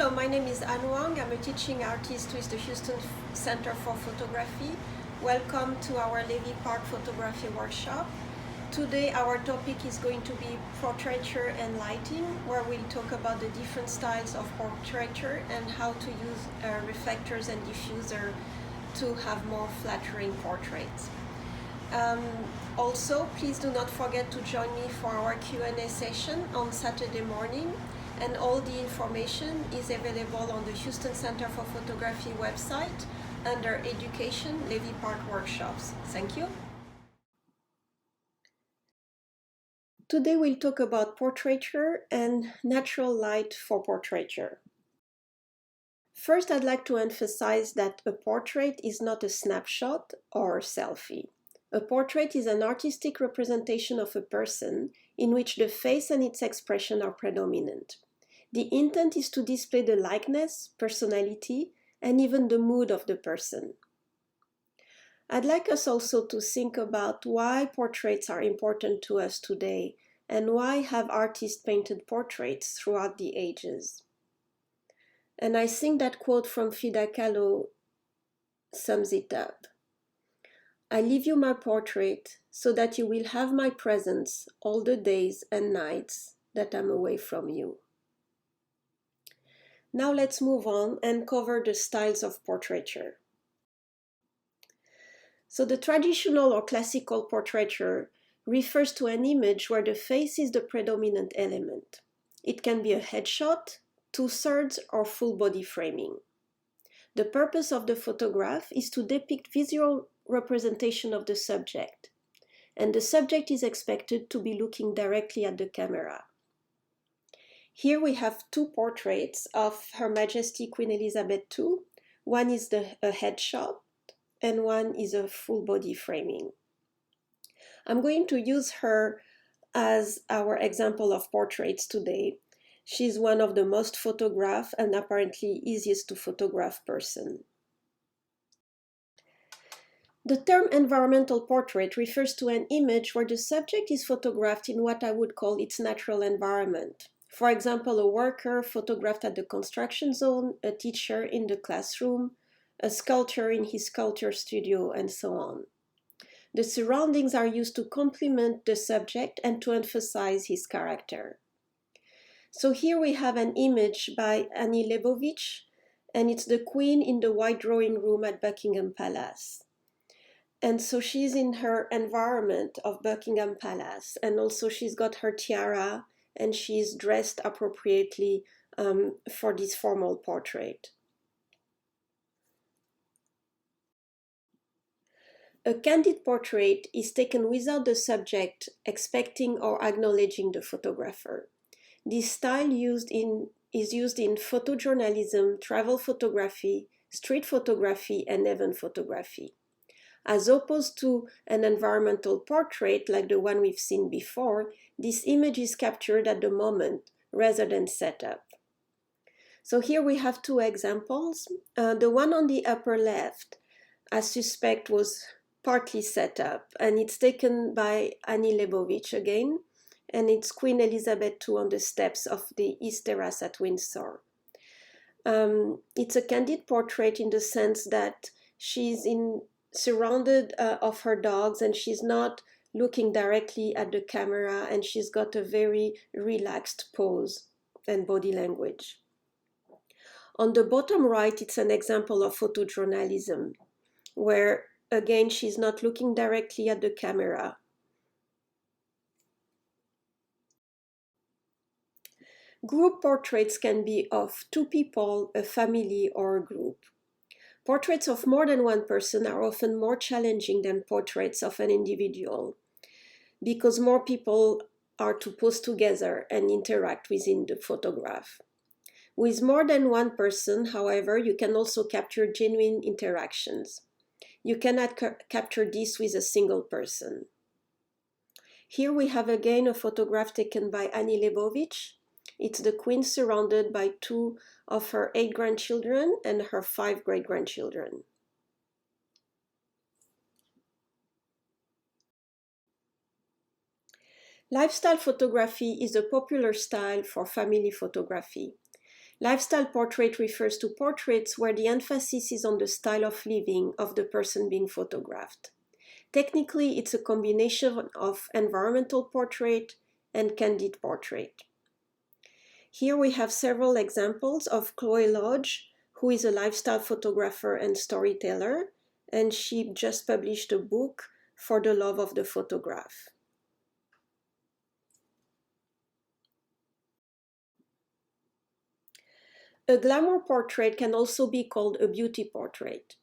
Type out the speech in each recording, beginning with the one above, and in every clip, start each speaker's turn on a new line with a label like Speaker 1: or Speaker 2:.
Speaker 1: Hello, my name is Anne Wang. I'm a teaching artist with the Houston Center for Photography. Welcome to our Levy Park photography workshop. Today our topic is going to be portraiture and lighting, where we'll talk about the different styles of portraiture and how to use reflectors and diffuser to have more flattering portraits. Also, please do not forget to join me for our Q&A session on Saturday morning, and all the information is available on the Houston Center for Photography website under Education Levy Park Workshops. Thank you. Today we'll talk about portraiture and natural light for portraiture. First, I'd like to emphasize that a portrait is not a snapshot or a selfie. A portrait is an artistic representation of a person in which the face and its expression are predominant. The intent is to display the likeness, personality, and even the mood of the person. I'd like us also to think about why portraits are important to us today and why have artists painted portraits throughout the ages. And I think that quote from Frida Kahlo sums it up. I leave you my portrait so that you will have my presence all the days and nights that I'm away from you. Now let's move on and cover the styles of portraiture. So the traditional or classical portraiture refers to an image where the face is the predominant element. It can be a headshot, two-thirds, or full body framing. The purpose of the photograph is to depict visual representation of the subject, and the subject is expected to be looking directly at the camera. Here we have two portraits of Her Majesty Queen Elizabeth II. One is a headshot and one is a full body framing. I'm going to use her as our example of portraits today. She's one of the most photographed and apparently easiest to photograph person. The term environmental portrait refers to an image where the subject is photographed in what I would call its natural environment. For example, a worker photographed at the construction zone, a teacher in the classroom, a sculptor in his sculpture studio, and so on. The surroundings are used to complement the subject and to emphasize his character. So here we have an image by Annie Leibovitz, and it's the Queen in the white drawing room at Buckingham Palace. And so she's in her environment of Buckingham Palace, and also she's got her tiara, and she's dressed appropriately for this formal portrait. A candid portrait is taken without the subject expecting or acknowledging the photographer. This style is used in photojournalism, travel photography, street photography, and event photography. As opposed to an environmental portrait like the one we've seen before, this image is captured at the moment rather than set up. So here we have two examples. The one on the upper left, I suspect, was partly set up, and it's taken by Annie Leibovitz again, and it's Queen Elizabeth II on the steps of the East Terrace at Windsor. It's a candid portrait in the sense that she's surrounded of her dogs, and she's not looking directly at the camera, and she's got a very relaxed pose and body language. On the bottom right, it's an example of photojournalism, where again she's not looking directly at the camera. Group portraits can be of two people, a family, or a group. Portraits of more than one person are often more challenging than portraits of an individual, because more people are to pose together and interact within the photograph. With more than one person, however, you can also capture genuine interactions. You cannot capture this with a single person. Here we have again a photograph taken by Annie Leibovitz. It's the Queen surrounded by two of her 8 grandchildren and her 5 great-grandchildren. Lifestyle photography is a popular style for family photography. Lifestyle portrait refers to portraits where the emphasis is on the style of living of the person being photographed. Technically, it's a combination of environmental portrait and candid portrait. Here we have several examples of Chloe Lodge, who is a lifestyle photographer and storyteller, and she just published a book, For the Love of the Photograph. A glamour portrait can also be called a beauty portrait.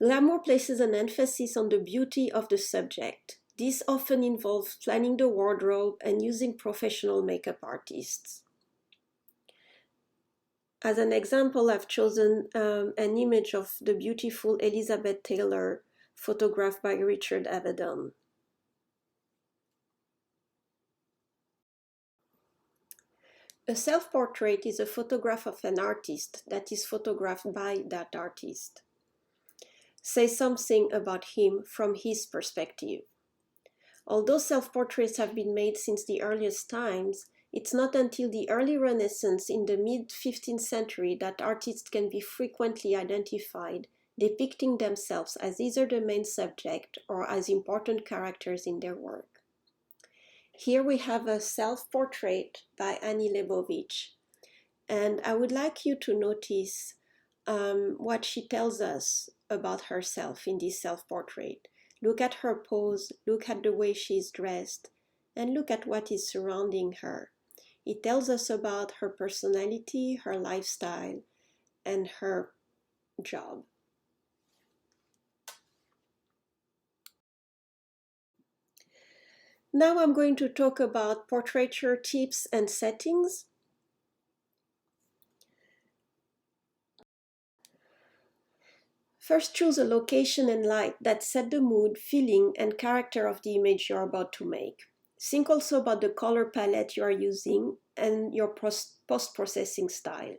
Speaker 1: Glamour places an emphasis on the beauty of the subject. This often involves planning the wardrobe and using professional makeup artists. As an example, I've chosen an image of the beautiful Elizabeth Taylor, photographed by Richard Avedon. A self-portrait is a photograph of an artist that is photographed by that artist. Say something about him from his perspective. Although self-portraits have been made since the earliest times, it's not until the early Renaissance in the mid-15th century that artists can be frequently identified, depicting themselves as either the main subject or as important characters in their work. Here we have a self-portrait by Annie Leibovitz, and I would like you to notice what she tells us about herself in this self-portrait. Look at her pose, look at the way she's dressed, and look at what is surrounding her. It tells us about her personality, her lifestyle, and her job. Now I'm going to talk about portraiture tips and settings. First, choose a location and light that set the mood, feeling, and character of the image you're about to make. Think also about the color palette you are using and your post-processing style.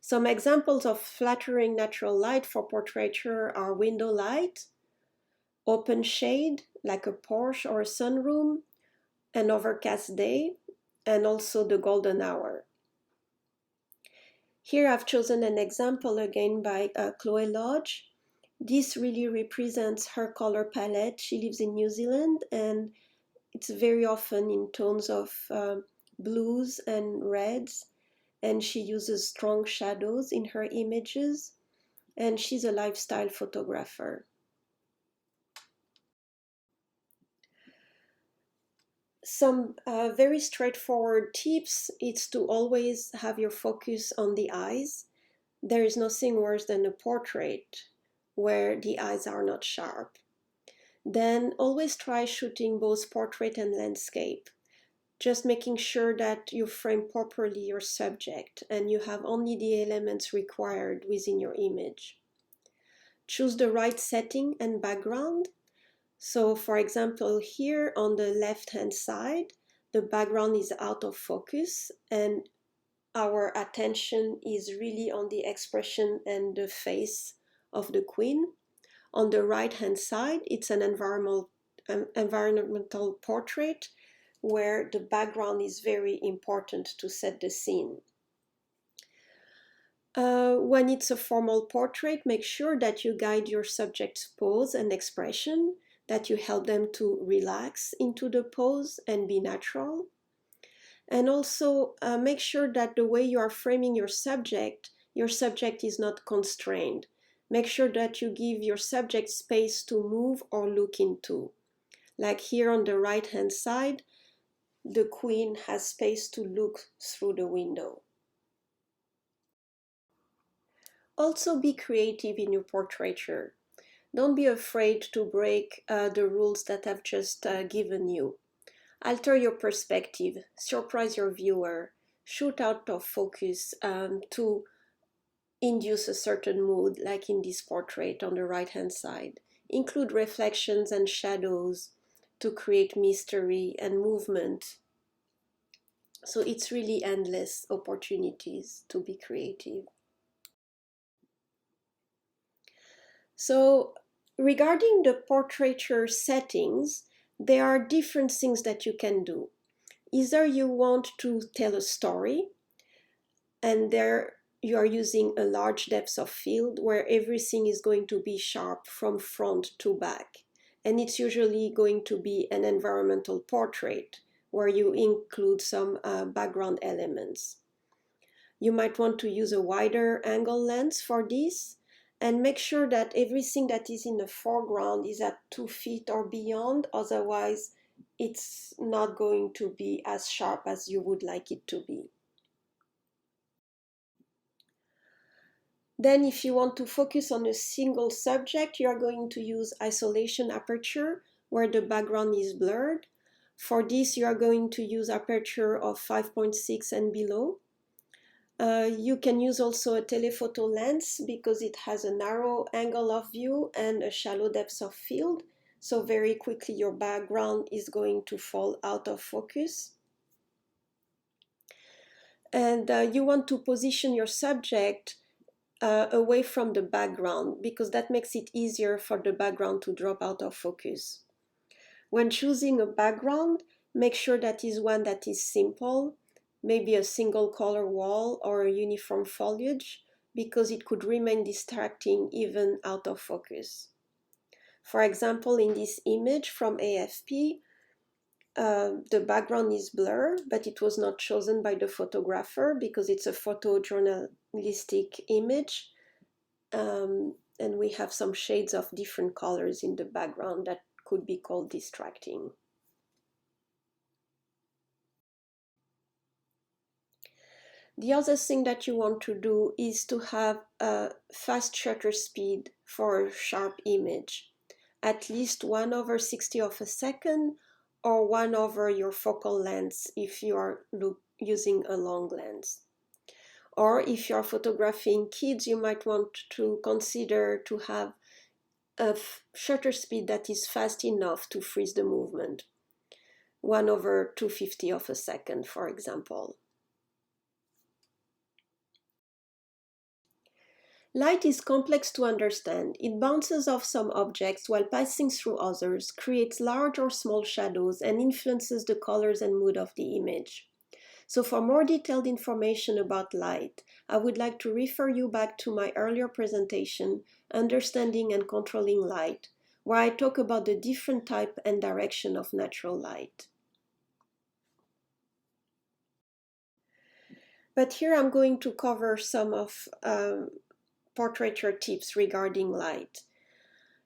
Speaker 1: Some examples of flattering natural light for portraiture are window light, open shade like a porch or a sunroom, an overcast day, and also the golden hour. Here I've chosen an example again by Chloe Lodge. This really represents her color palette. She lives in New Zealand and it's very often in tones of blues and reds, and she uses strong shadows in her images, and she's a lifestyle photographer. Some very straightforward tips is to always have your focus on the eyes. There is nothing worse than a portrait where the eyes are not sharp. Then always try shooting both portrait and landscape, just making sure that you frame properly your subject and you have only the elements required within your image. Choose the right setting and background. So for example, here on the left-hand side, the background is out of focus and our attention is really on the expression and the face of the queen. On the right-hand side, it's an environmental portrait where the background is very important to set the scene. When it's a formal portrait, make sure that you guide your subject's pose and expression, that you help them to relax into the pose and be natural. And also make sure that the way you are framing your subject is not constrained. Make sure that you give your subject space to move or look into. Like here on the right-hand side, the queen has space to look through the window. Also be creative in your portraiture. Don't be afraid to break the rules that I've just given you. Alter your perspective, surprise your viewer, shoot out of focus to induce a certain mood, like in this portrait on the right-hand side. Include reflections and shadows to create mystery and movement. So it's really endless opportunities to be creative. So regarding the portraiture settings, there are different things that you can do. Either you want to tell a story, and there you are using a large depth of field where everything is going to be sharp from front to back. And it's usually going to be an environmental portrait where you include some background elements. You might want to use a wider angle lens for this, and make sure that everything that is in the foreground is at 2 feet or beyond, otherwise it's not going to be as sharp as you would like it to be. Then if you want to focus on a single subject, you are going to use isolation aperture where the background is blurred. For this, you are going to use aperture of 5.6 and below. You can use also a telephoto lens because it has a narrow angle of view and a shallow depth of field. So very quickly your background is going to fall out of focus. And you want to position your subject away from the background because that makes it easier for the background to drop out of focus. When choosing a background, make sure that is one that is simple, maybe a single color wall or a uniform foliage, because it could remain distracting even out of focus. For example, in this image from AFP, the background is blurred, but it was not chosen by the photographer because it's a photojournalistic image. And we have some shades of different colors in the background that could be called distracting. The other thing that you want to do is to have a fast shutter speed for a sharp image, at least 1/60 of a second or 1 over your focal length if you are using a long lens. Or if you're photographing kids, you might want to consider to have a shutter speed that is fast enough to freeze the movement, 1/250 of a second, for example. Light is complex to understand. It bounces off some objects while passing through others, creates large or small shadows, and influences the colors and mood of the image. So for more detailed information about light, I would like to refer you back to my earlier presentation, Understanding and Controlling Light, where I talk about the different type and direction of natural light. But here I'm going to cover some of portraiture tips regarding light.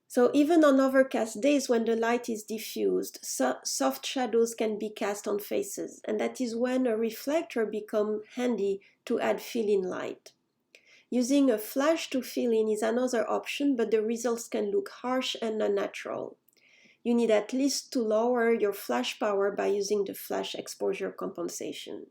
Speaker 1: So even on overcast days when the light is diffused, soft shadows can be cast on faces, and that is when a reflector becomes handy to add fill-in light. Using a flash to fill in is another option, but the results can look harsh and unnatural. You need at least to lower your flash power by using the flash exposure compensation.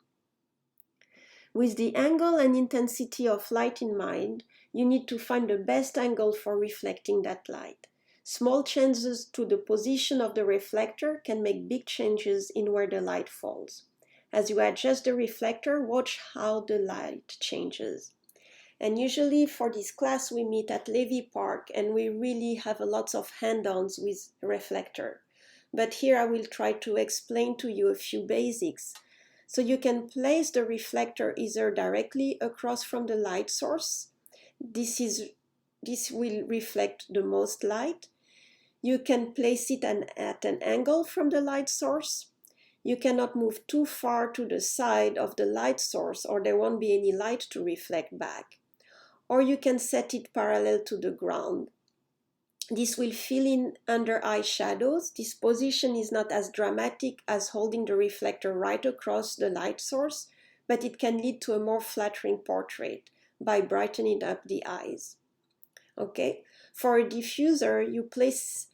Speaker 1: With the angle and intensity of light in mind, you need to find the best angle for reflecting that light. Small changes to the position of the reflector can make big changes in where the light falls. As you adjust the reflector, watch how the light changes. And usually for this class we meet at Levy Park and we really have a lot of hand-ons with reflector. But here I will try to explain to you a few basics. So you can place the reflector either directly across from the light source. This will reflect the most light. You can place it at an angle from the light source. You cannot move too far to the side of the light source or there won't be any light to reflect back. Or you can set it parallel to the ground. This will fill in under eye shadows. This position is not as dramatic as holding the reflector right across the light source, but it can lead to a more flattering portrait by brightening up the eyes. Okay, for a diffuser, you place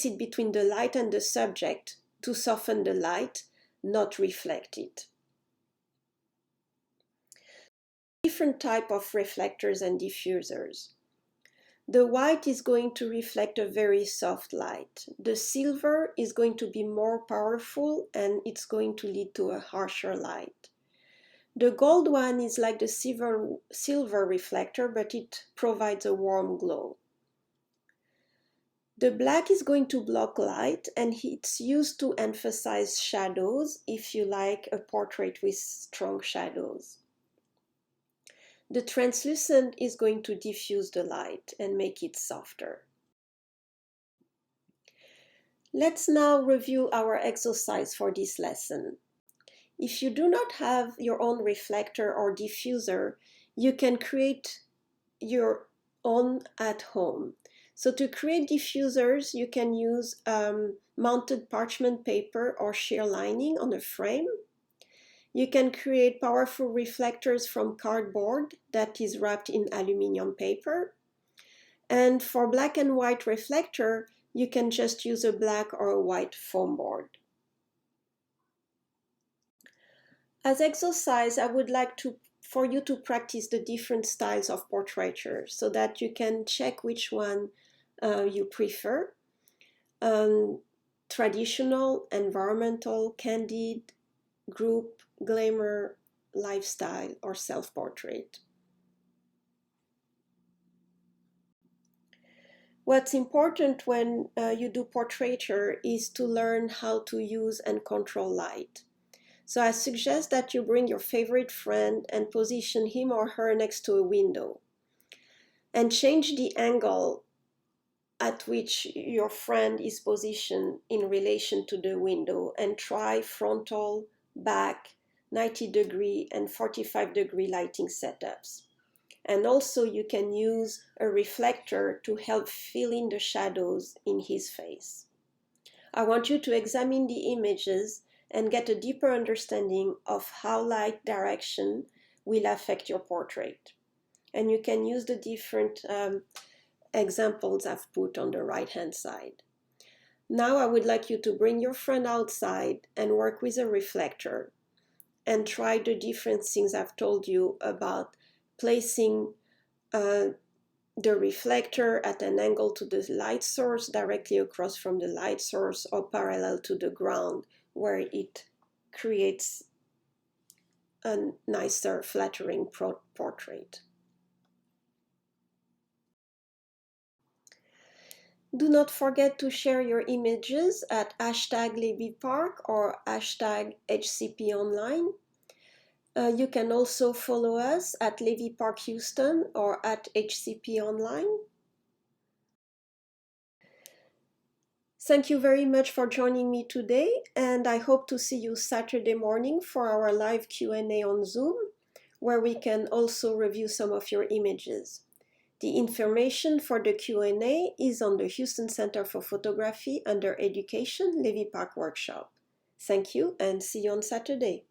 Speaker 1: it between the light and the subject to soften the light, not reflect it. Different type of reflectors and diffusers. The white is going to reflect a very soft light. The silver is going to be more powerful and it's going to lead to a harsher light. The gold one is like the silver reflector, but it provides a warm glow. The black is going to block light and it's used to emphasize shadows if you like a portrait with strong shadows. The translucent is going to diffuse the light and make it softer. Let's now review our exercise for this lesson. If you do not have your own reflector or diffuser, you can create your own at home. So to create diffusers, you can use mounted parchment paper or sheer lining on a frame. You can create powerful reflectors from cardboard that is wrapped in aluminum paper. And for black and white reflector, you can just use a black or a white foam board. As exercise, I would like for you to practice the different styles of portraiture so that you can check which one you prefer. Traditional, environmental, candid, group, glamour, lifestyle, or self-portrait. What's important when you do portraiture is to learn how to use and control light. So I suggest that you bring your favorite friend and position him or her next to a window. And change the angle at which your friend is positioned in relation to the window, and try frontal, back, 90-degree and 45-degree lighting setups. And also you can use a reflector to help fill in the shadows in his face. I want you to examine the images and get a deeper understanding of how light direction will affect your portrait. And you can use the different examples I've put on the right-hand side. Now I would like you to bring your friend outside and work with a reflector and try the different things I've told you about placing the reflector at an angle to the light source, directly across from the light source, or parallel to the ground, where it creates a nicer, flattering portrait. Do not forget to share your images at #LevyPark or #HCPOnline. You can also follow us at Levy Park Houston or at HCP Online. Thank you very much for joining me today, and I hope to see you Saturday morning for our live Q&A on Zoom, where we can also review some of your images. The information for the Q&A is on the Houston Center for Photography under Education, Levy Park Workshop. Thank you and see you on Saturday.